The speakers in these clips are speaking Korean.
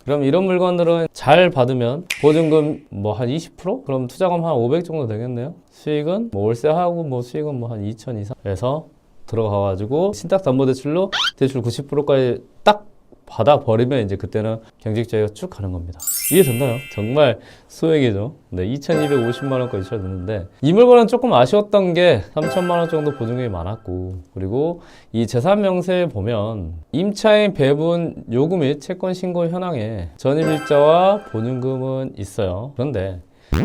그럼 이런 물건들은 잘 받으면 보증금 뭐 한 20%? 그럼 투자금 한 500 정도 되겠네요. 수익은 뭐 월세하고 뭐 수익은 뭐 한 2천 이상 해서 들어가가지고 신탁담보대출로 대출 90%까지 딱 받아버리면 이제 그때는 경직자기가 쭉 가는 겁니다. 이해됐나요? 정말 소액이죠. 네, 2,250만 원까지 쳐졌는데 이 물건은 조금 아쉬웠던 게 3천만 원 정도 보증금이 많았고, 그리고 이 재산 명세에 보면 임차인 배분 요구 및 채권 신고 현황에 전입일자와 보증금은 있어요. 그런데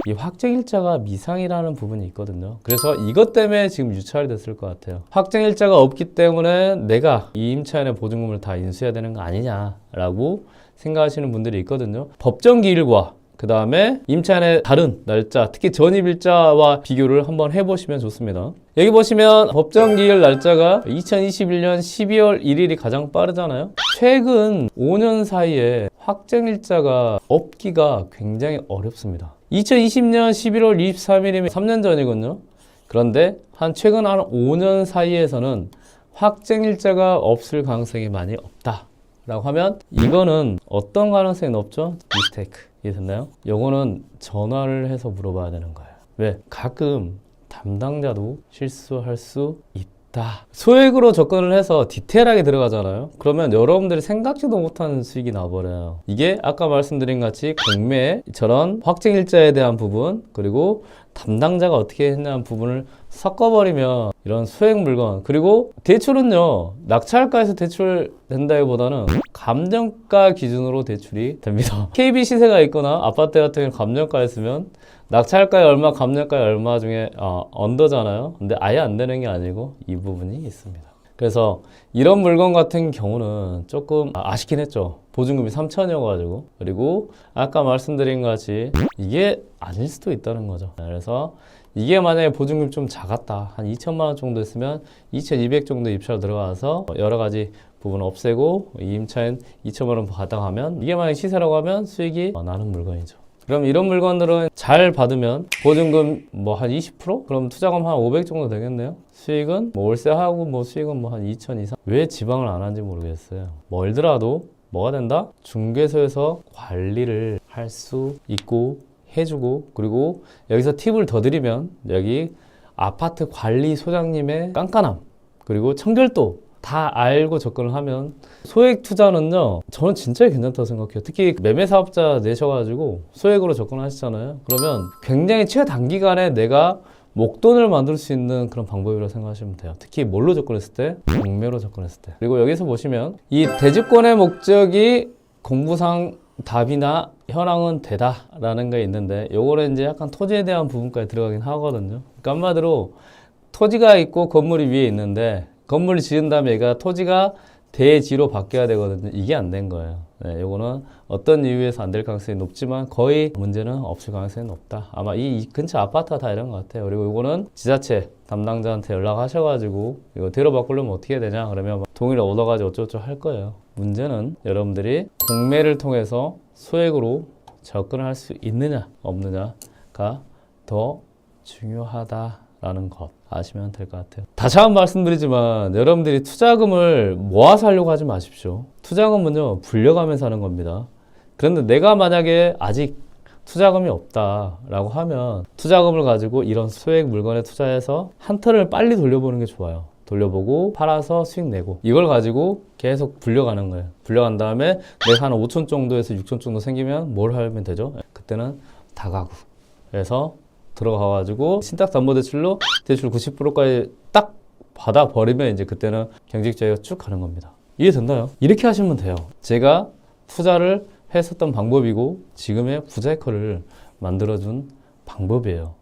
이 확정일자가 미상이라는 부분이 있거든요. 그래서 이것 때문에 지금 유찰이 됐을 것 같아요. 확정일자가 없기 때문에 내가 이 임차인의 보증금을 다 인수해야 되는 거 아니냐라고 생각하시는 분들이 있거든요. 법정기일과 그 다음에 임차인의 다른 날짜, 특히 전입일자와 비교를 한번 해보시면 좋습니다. 여기 보시면 법정기일 날짜가 2021년 12월 1일이 가장 빠르잖아요. 최근 5년 사이에 확정일자가 없기가 굉장히 어렵습니다. 2020년 11월 23일이면 3년 전이거든요. 그런데 최근 한 5년 사이에서는 확정일자가 없을 가능성이 많이 없다 라고 하면 이거는 어떤 가능성이 높죠? 미스테이크. 이해됐나요? 요거는 전화를 해서 물어봐야 되는 거예요. 왜? 가끔 담당자도 실수할 수 있다. 소액으로 접근을 해서 디테일하게 들어가잖아요. 그러면 여러분들이 생각지도 못하는 수익이 나와버려요. 이게 아까 말씀드린 같이 공매처럼 확정일자에 대한 부분, 그리고 담당자가 어떻게 했냐는 부분을 섞어버리면 이런 소액 물건, 그리고 대출은요, 낙찰가에서 대출 된다기보다는 감정가 기준으로 대출이 됩니다. KB 시세가 있거나 아파트 같은 경우는 감정가에 쓰면 낙찰가에 얼마, 감정가에 얼마 중에 언더잖아요. 근데 아예 안 되는 게 아니고 이 부분이 있습니다. 그래서 이런 물건 같은 경우는 조금 아쉽긴 했죠. 보증금이 3천이어가지고. 그리고 아까 말씀드린 것 같이 이게 아닐 수도 있다는 거죠. 그래서 이게 만약에 보증금이 좀 작았다, 한 2천만 원 정도 했으면 2,200 정도 입찰 들어가서 여러 가지 부분 없애고 이 임차인 2천만 원 받아가면, 이게 만약에 시세라고 하면 수익이 나는 물건이죠. 그럼 이런 물건들은 잘 받으면 보증금 뭐 한 20%? 그럼 투자금 한 500 정도 되겠네요. 수익은 뭐 월세하고 뭐 수익은 뭐 한 2천 이상. 왜 지방을 안 하는지 모르겠어요. 멀더라도 뭐가 된다? 중개소에서 관리를 할 수 있고 해주고, 그리고 여기서 팁을 더 드리면 여기 아파트 관리 소장님의 깐깐함, 그리고 청결도 다 알고 접근을 하면 소액 투자는요, 저는 진짜 괜찮다고 생각해요. 특히 매매 사업자 내셔가지고 소액으로 접근하시잖아요. 그러면 굉장히 최단기간에 내가 목돈을 만들 수 있는 그런 방법이라고 생각하시면 돼요. 특히 뭘로 접근했을 때? 공매로 접근했을 때. 그리고 여기서 보시면 이 대주권의 목적이 공부상 답이나 현황은 되다라는 게 있는데, 요거는 이제 약간 토지에 대한 부분까지 들어가긴 하거든요. 그러니까 한마디로 토지가 있고 건물이 위에 있는데 건물을 지은 다음에 얘가 토지가 대지로 바뀌어야 되거든요. 이게 안 된 거예요. 네, 요거는 어떤 이유에서 안 될 가능성이 높지만 거의 문제는 없을 가능성이 높다. 아마 이 근처 아파트가 다 이런 것 같아요. 그리고 요거는 지자체 담당자한테 연락하셔가지고 이거 대로 바꾸려면 어떻게 해야 되냐 그러면 동의를 얻어가지고 어쩌고저쩌고 할 거예요. 문제는 여러분들이 공매를 통해서 소액으로 접근을 할 수 있느냐 없느냐가 더 중요하다라는 것 아시면 될 것 같아요. 다시 한번 말씀드리지만 여러분들이 투자금을 모아서 하려고 하지 마십시오. 투자금은요, 불려가면서 하는 겁니다. 그런데 내가 만약에 아직 투자금이 없다라고 하면 투자금을 가지고 이런 소액 물건에 투자해서 한 턴을 빨리 돌려보는 게 좋아요. 돌려보고 팔아서 수익 내고 이걸 가지고 계속 불려가는 거예요. 불려간 다음에 내가 한 5천 정도에서 6천 정도 생기면 뭘 하면 되죠? 그때는 다가구. 그래서 들어가가지고 신탁담보대출로 대출 90%까지 딱 받아버리면 이제 그때는 경직자기가 쭉 가는 겁니다. 이해됐나요? 이렇게 하시면 돼요. 제가 투자를 했었던 방법이고 지금의 부자이커를 만들어준 방법이에요.